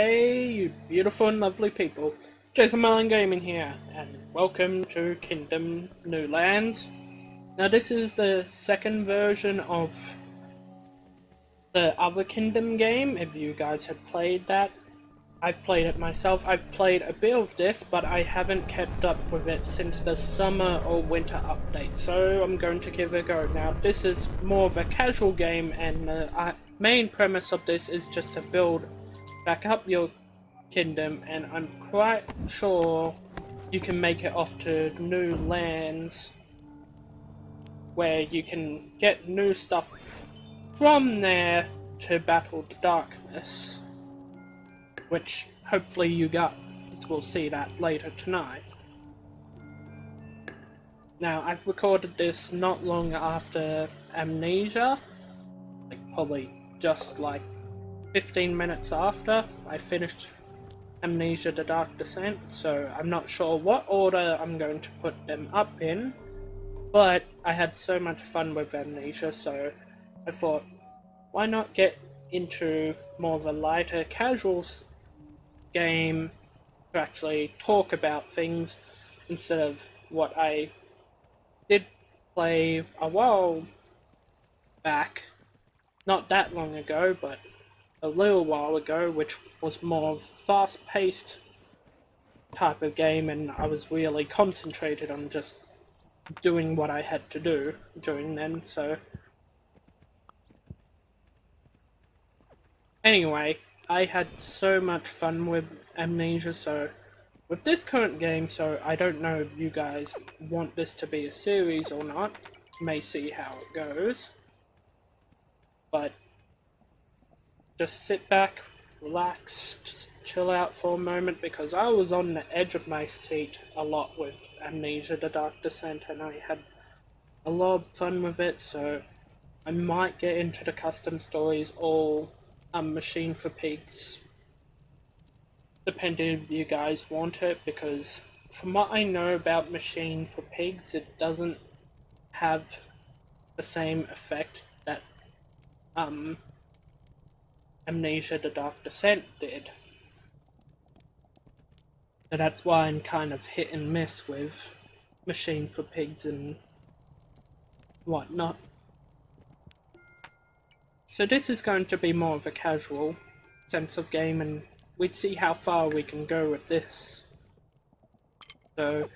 Hey, you beautiful and lovely people. Jason Mellon Gaming here, and welcome to Kingdom New Lands. Now this is the second version of the other Kingdom game, if you guys have played that. I've played it myself. I've played a bit of this, but I haven't kept up with it since the summer or winter update, so I'm going to give it a go. Now this is more of a casual game, and the main premise of this is just to build back up your kingdom, and I'm quite sure you can make it off to new lands where you can get new stuff from there to battle the darkness, which hopefully you guys will see that later tonight. Now I've recorded this not long after Amnesia, probably just 15 minutes after I finished Amnesia the Dark Descent, so I'm not sure what order I'm going to put them up in, but I had so much fun with Amnesia, so I thought, why not get into more of a lighter, casual game to actually talk about things instead of what I did play a while back, not that long ago, but a little while ago, which was more of fast-paced type of game, and I was really concentrated on just doing what I had to do during then, so anyway, I had so much fun with Amnesia, so with this current game, so I don't know if you guys want this to be a series or not, may see how it goes, but just sit back, relax, just chill out for a moment, because I was on the edge of my seat a lot with Amnesia the Dark Descent, and I had a lot of fun with it, so I might get into the custom stories or Machine for Pigs, depending if you guys want it, because from what I know about Machine for Pigs, it doesn't have the same effect that Amnesia the Dark Descent did. So that's why I'm kind of hit and miss with Machine for Pigs and whatnot. So this is going to be more of a casual sense of game, and we'd see how far we can go with this. So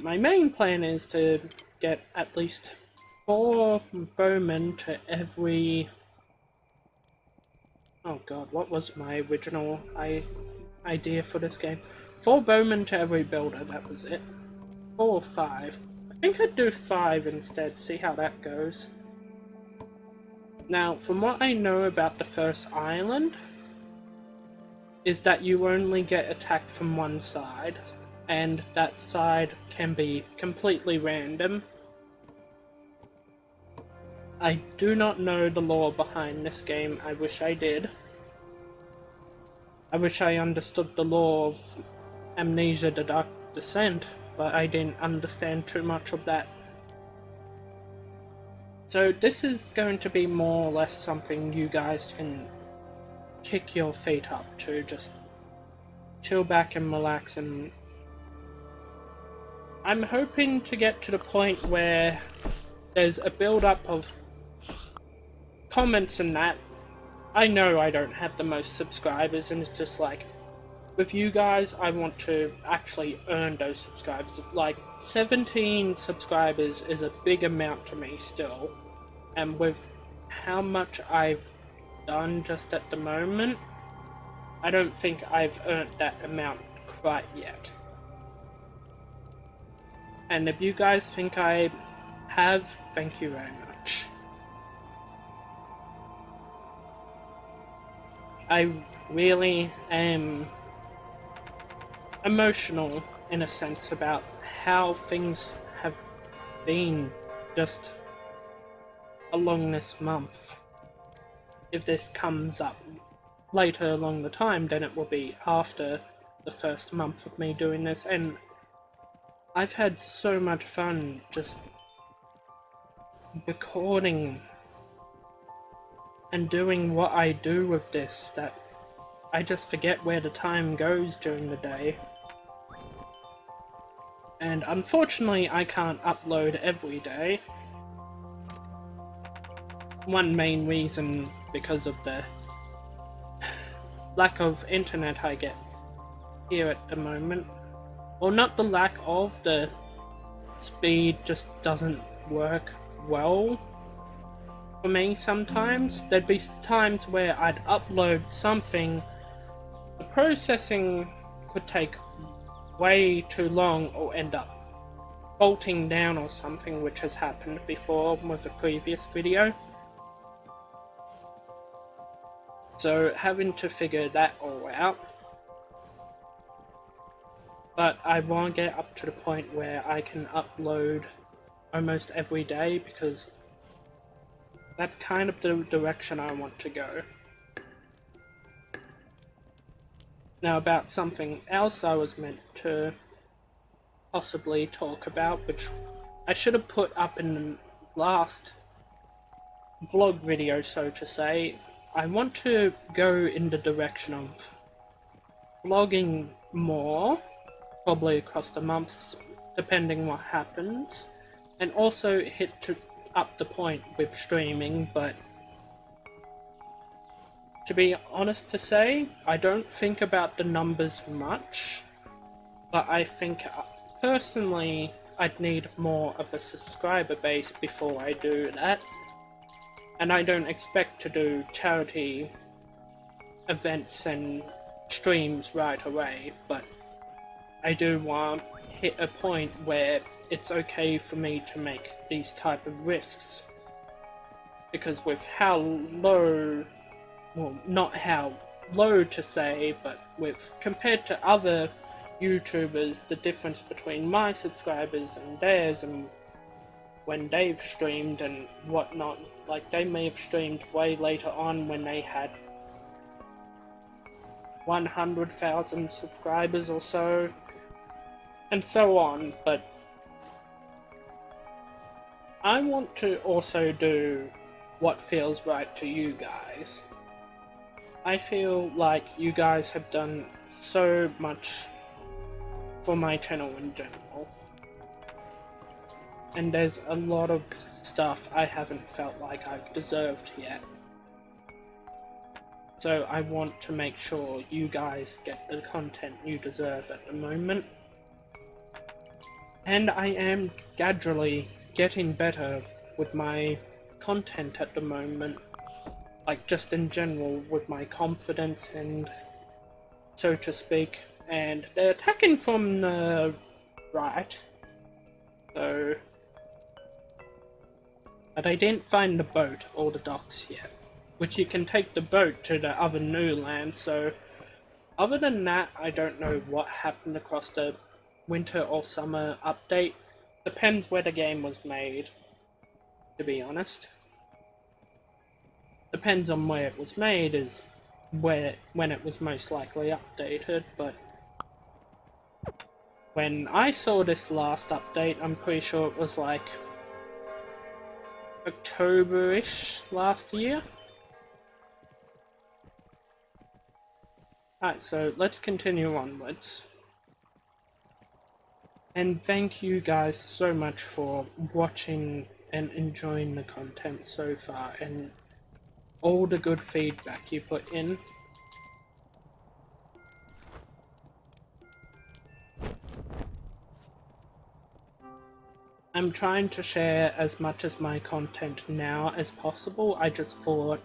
my main plan is to get at least 4 bowmen to every... Oh god, what was my original idea for this game? 4 bowmen to every builder, that was it. 4 or 5. I think I'd do 5 instead, see how that goes. Now, from what I know about the first island, is that you only get attacked from one side, and that side can be completely random. I do not know the lore behind this game. I wish I did. I wish I understood the lore of Amnesia the Dark Descent, but I didn't understand too much of that. So this is going to be more or less something you guys can kick your feet up to, just chill back and relax, and I'm hoping to get to the point where there's a build-up of comments and that. I know I don't have the most subscribers, and it's just with you guys, I want to actually earn those subscribers. 17 subscribers is a big amount to me still, and with how much I've done just at the moment, I don't think I've earned that amount quite yet. And if you guys think I have, thank you very much. I really am emotional in a sense about how things have been just along this month. If this comes up later along the time, then it will be after the first month of me doing this, and I've had so much fun just recording and doing what I do with this that I just forget where the time goes during the day. And unfortunately I can't upload every day. One main reason because of the lack of internet I get here at the moment. Well, not the lack of, the speed just doesn't work well for me sometimes. There'd be times where I'd upload something, the processing could take way too long or end up faulting down or something, which has happened before with a previous video. So having to figure that all out. But I want to get up to the point where I can upload almost every day, because that's kind of the direction I want to go. Now about something else I was meant to possibly talk about, which I should have put up in the last vlog video, so to say. I want to go in the direction of vlogging more, probably across the months, depending what happens, and also up the point with streaming. But to be honest to say, I don't think about the numbers much, but I think personally I'd need more of a subscriber base before I do that. And I don't expect to do charity events and streams right away, but I do want to hit a point where it's okay for me to make these type of risks. Because with how low, well, not how low to say, but with compared to other YouTubers, the difference between my subscribers and theirs, and when they've streamed and whatnot, like they may have streamed way later on when they had 100,000 subscribers or so, and so on. But I want to also do what feels right to you guys. I feel like you guys have done so much for my channel in general, and there's a lot of stuff I haven't felt like I've deserved yet. So I want to make sure you guys get the content you deserve at the moment. And I am gradually getting better with my content at the moment, like just in general with my confidence and so to speak. And they're attacking from the right, so... But I didn't find the boat or the docks yet, which you can take the boat to the other new land. So other than that, I don't know what happened across the winter or summer update. Depends where the game was made, to be honest. Depends on where it was made is when it was most likely updated. But when I saw this last update, I'm pretty sure it was like October-ish last year. Alright, so let's continue onwards. And thank you guys so much for watching and enjoying the content so far, and all the good feedback you put in. I'm trying to share as much of my content now as possible. I just thought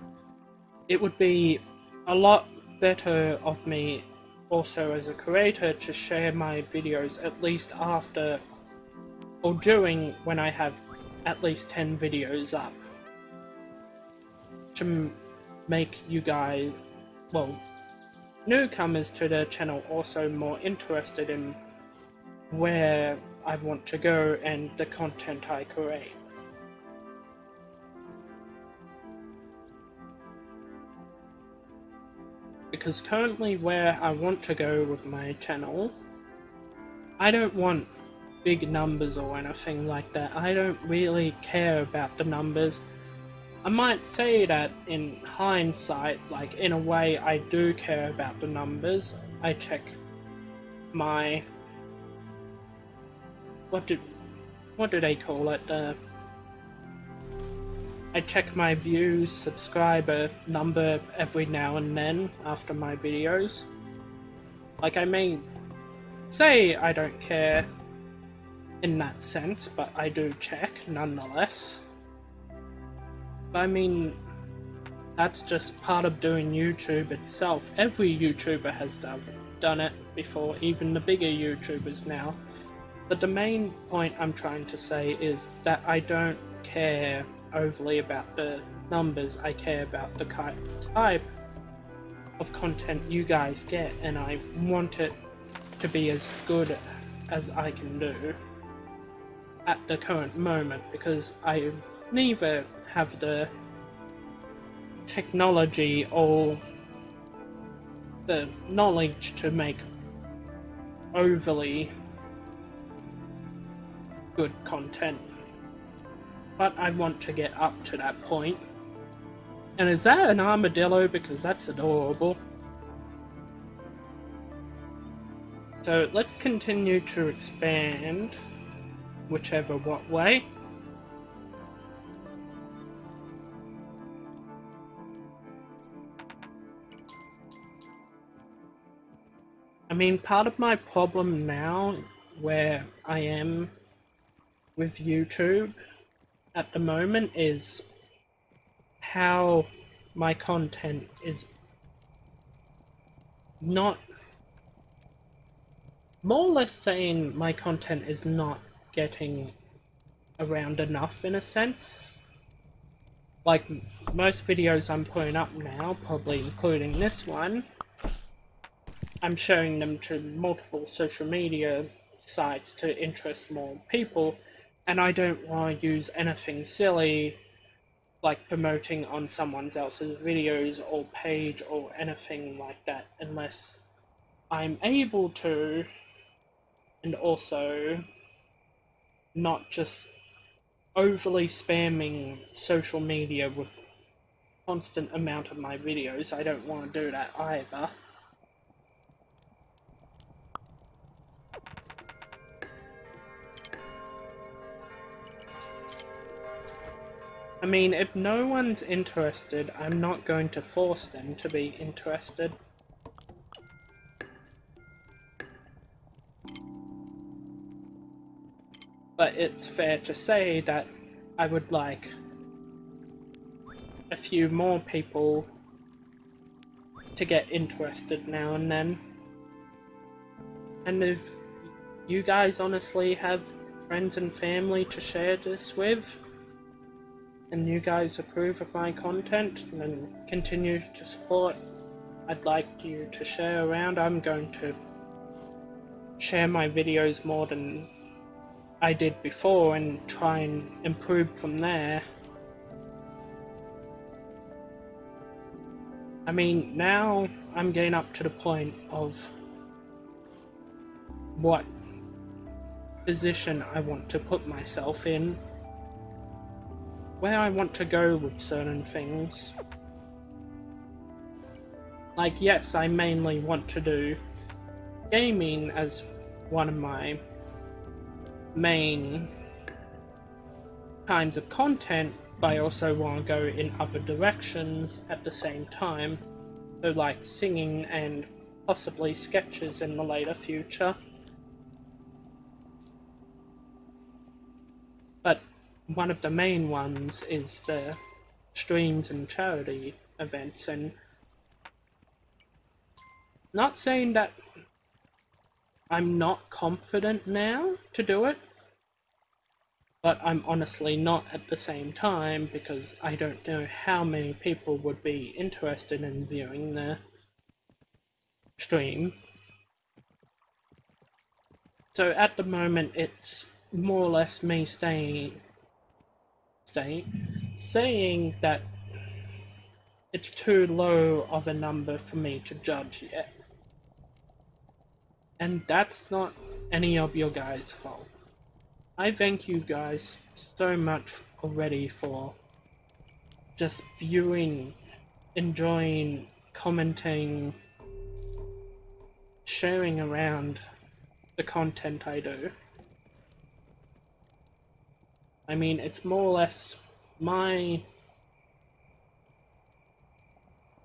it would be a lot better of me also as a creator to share my videos at least after or during when I have at least 10 videos up, to make you guys, well, newcomers to the channel also more interested in where I want to go and the content I create. Because currently where I want to go with my channel, I don't want big numbers or anything like that. I don't really care about the numbers. I might say that in hindsight, like in a way I do care about the numbers. I check my, what do they call it? I check my views, subscriber number every now and then after my videos. Like, I may say I don't care in that sense, but I do check nonetheless. But I mean, that's just part of doing YouTube itself. Every YouTuber has done it before, even the bigger YouTubers now. But the main point I'm trying to say is that I don't care overly about the numbers. I care about the type of content you guys get, and I want it to be as good as I can do at the current moment, because I neither have the technology or the knowledge to make overly good content. But I want to get up to that point. And is that an armadillo? Because that's adorable. So let's continue to expand, whichever what way. I mean, part of my problem now, where I am with YouTube at the moment, is how my content is not, more or less saying my content is not getting around enough in a sense. Like, most videos I'm putting up now, probably including this one, I'm showing them to multiple social media sites to interest more people, and I don't want to use anything silly like promoting on someone else's videos or page or anything like that unless I'm able to, and also not just overly spamming social media with constant amount of my videos. I don't want to do that either. I mean, if no one's interested, I'm not going to force them to be interested. But it's fair to say that I would like a few more people to get interested now and then. And if you guys honestly have friends and family to share this with, and you guys approve of my content and continue to support, I'd like you to share around. I'm going to share my videos more than I did before and try and improve from there. I mean, now I'm getting up to the point of what position I want to put myself in, where I want to go with certain things. Like, yes, I mainly want to do gaming as one of my main kinds of content, but I also want to go in other directions at the same time, so like singing and possibly sketches in the later future. But one of the main ones is the streams and charity events, and not saying that I'm not confident now to do it, but I'm honestly not at the same time, because I don't know how many people would be interested in viewing the stream. So at the moment it's more or less me saying that it's too low of a number for me to judge yet. And that's not any of your guys' fault. I thank you guys so much already for just viewing, enjoying, commenting, sharing around the content I do. I mean, it's more or less my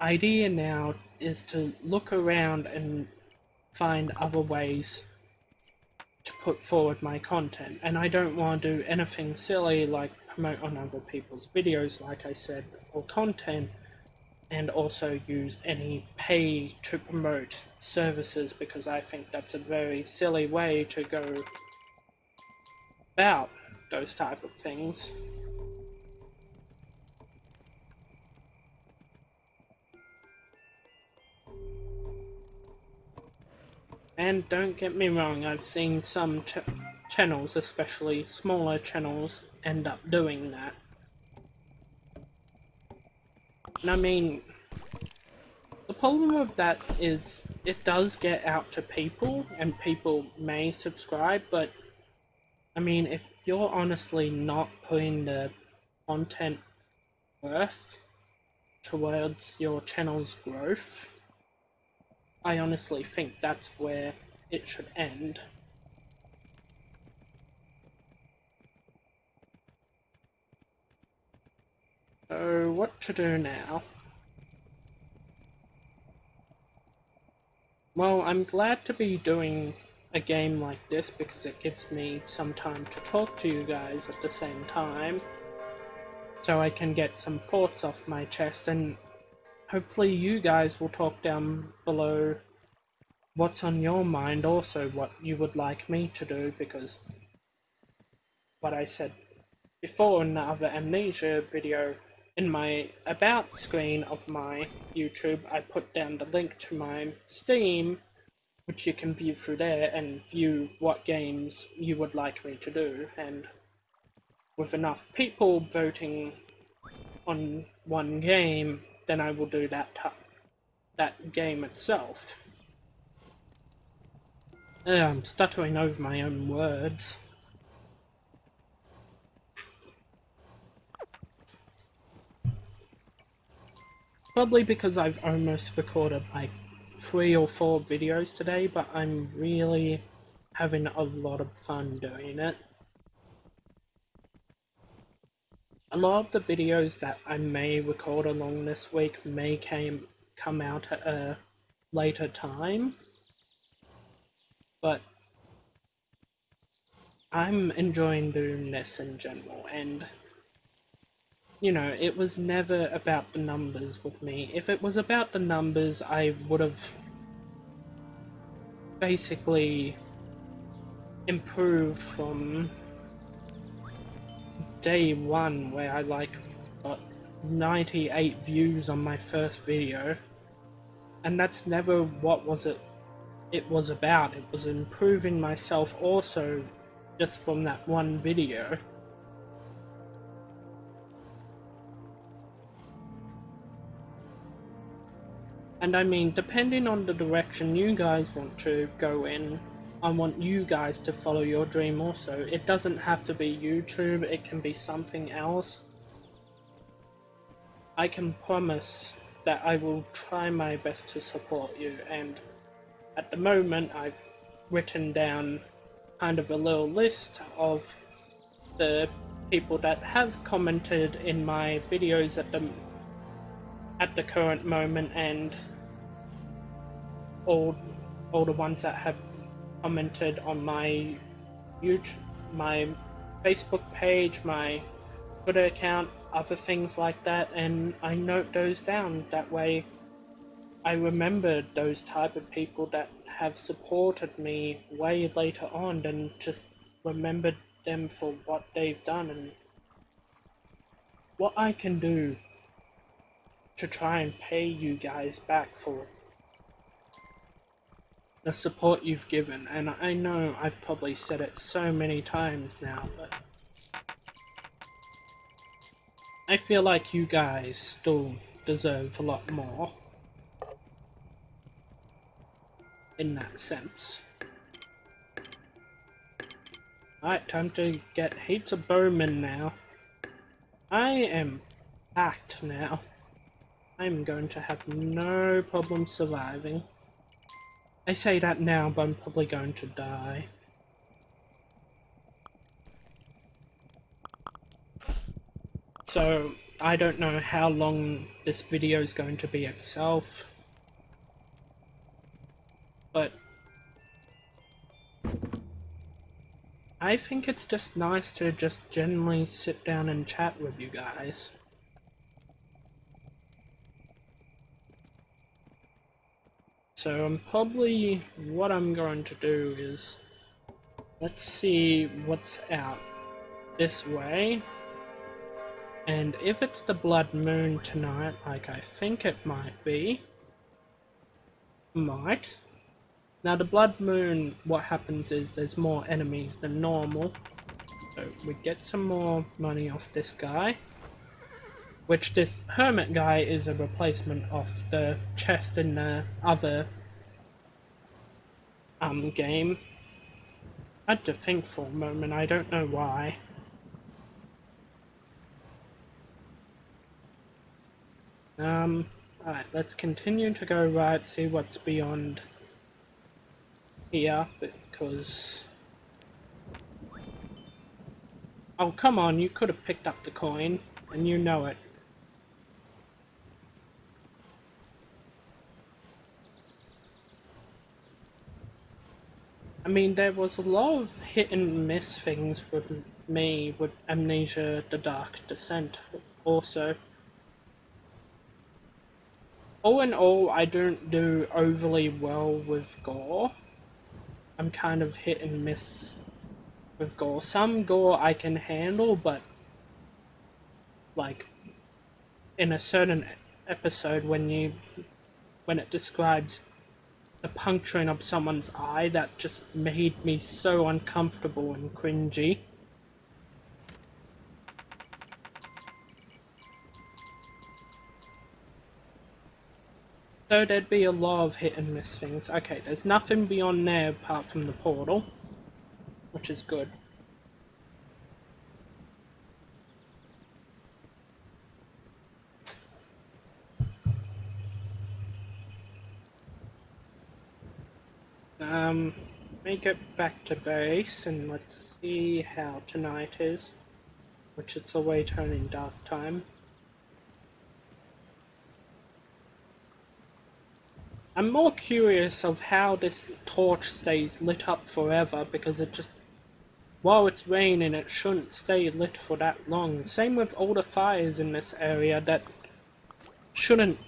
idea now is to look around and find other ways to put forward my content, and I don't want to do anything silly like promote on other people's videos, like I said, or content, and also use any pay to promote services, because I think that's a very silly way to go about those type of things. And don't get me wrong, I've seen some channels, especially smaller channels, end up doing that. And I mean, the problem with that is it does get out to people, and people may subscribe, but I mean, if you're honestly not putting the content worth towards your channel's growth, I honestly think that's where it should end. So, what to do now? Well, I'm glad to be doing a game like this because it gives me some time to talk to you guys at the same time, so I can get some thoughts off my chest, and hopefully you guys will talk down below what's on your mind, also what you would like me to do, because what I said before in the other Amnesia video, in my about screen of my YouTube, I put down the link to my Steam, which you can view through there and view what games you would like me to do, and with enough people voting on one game, then I will do that game itself. I'm stuttering over my own words. Probably because I've almost recorded like 3 or 4 videos today, but I'm really having a lot of fun doing it. A lot of the videos that I may record along this week may come out at a later time, but I'm enjoying doing this in general, and you know, it was never about the numbers with me. If it was about the numbers, I would have basically improved from day one, where I got 98 views on my first video, and that's never what it was about. It was improving myself also just from that one video. And I mean, depending on the direction you guys want to go in, I want you guys to follow your dream also. It doesn't have to be YouTube, it can be something else. I can promise that I will try my best to support you, and at the moment I've written down kind of a little list of the people that have commented in my videos at the current moment, and all the ones that have commented on my YouTube, my Facebook page, my Twitter account, other things like that, and I note those down. That way I remember those type of people that have supported me way later on, and just remembered them for what they've done and what I can do to try and pay you guys back for the support you've given. And I know I've probably said it so many times now, but I feel like you guys still deserve a lot more in that sense. Alright, time to get heaps of bowmen now. I am act now. I'm going to have no problem surviving. I say that now, but I'm probably going to die. So, I don't know how long this video is going to be itself. But I think it's just nice to just generally sit down and chat with you guys. So probably what I'm going to do is, let's see what's out this way. And if it's the blood moon tonight, like I think it might be, might. Now the blood moon, what happens is there's more enemies than normal. So we get some more money off this guy. Which this hermit guy is a replacement of the chest in the other game. I had to think for a moment, I don't know why. Alright, let's continue to go right, see what's beyond here, because... Oh, come on, you could have picked up the coin, and you know it. I mean, there was a lot of hit and miss things with me with Amnesia: The Dark Descent also. All in all, I don't do overly well with gore. I'm kind of hit and miss with gore. Some gore I can handle, but like in a certain episode when it describes the puncturing of someone's eye, that just made me so uncomfortable and cringy. So there'd be a lot of hit and miss things. Okay, there's nothing beyond there apart from the portal, which is good. Let me get back to base and let's see how tonight is, which it's away turning dark time. I'm more curious of how this torch stays lit up forever, because it just, while it's raining, it shouldn't stay lit for that long. Same with all the fires in this area that shouldn't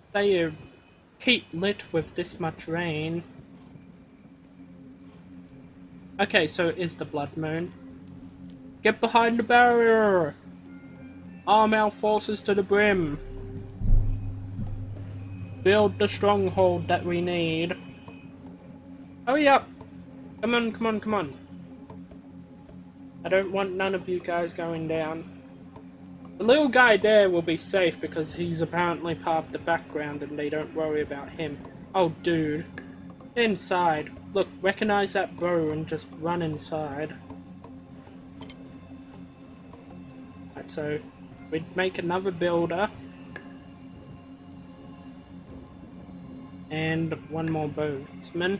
stay keep lit with this much rain. Okay, so it is the blood moon. Get behind the barrier! Arm our forces to the brim. Build the stronghold that we need. Hurry up! Come on, come on, come on. I don't want none of you guys going down. The little guy there will be safe because he's apparently part of the background and they don't worry about him. Oh, dude. Inside. Look, recognize that bro and just run inside. Right, so we'd make another builder. And one more boatsman.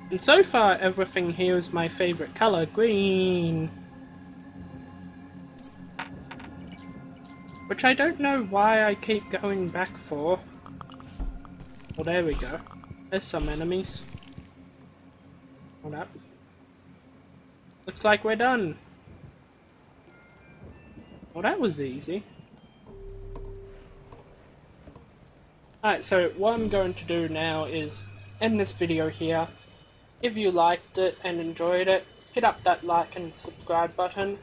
And so far, everything here is my favorite color, green. Which I don't know why I keep going back for. Well, there we go. There's some enemies. Well, that looks like we're done. Well, that was easy. Alright, so what I'm going to do now is end this video here. If you liked it and enjoyed it, hit up that like and subscribe button.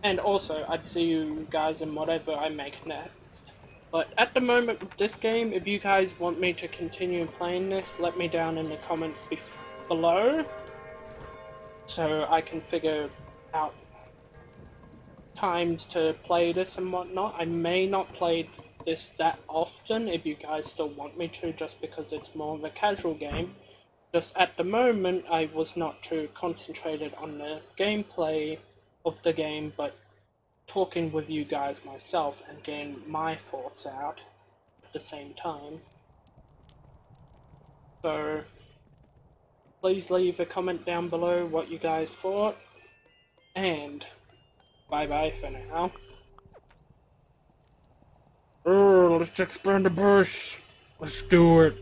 And also, I'd see you guys in whatever I make next. But at the moment with this game, if you guys want me to continue playing this, let me down in the comments below. So I can figure out times to play this and whatnot. I may not play this that often if you guys still want me to, just because it's more of a casual game. Just at the moment, I was not too concentrated on the gameplay of the game, but talking with you guys myself and getting my thoughts out at the same time. So please leave a comment down below what you guys thought, and bye bye for now. Oh, let's expand the bush. Let's do it.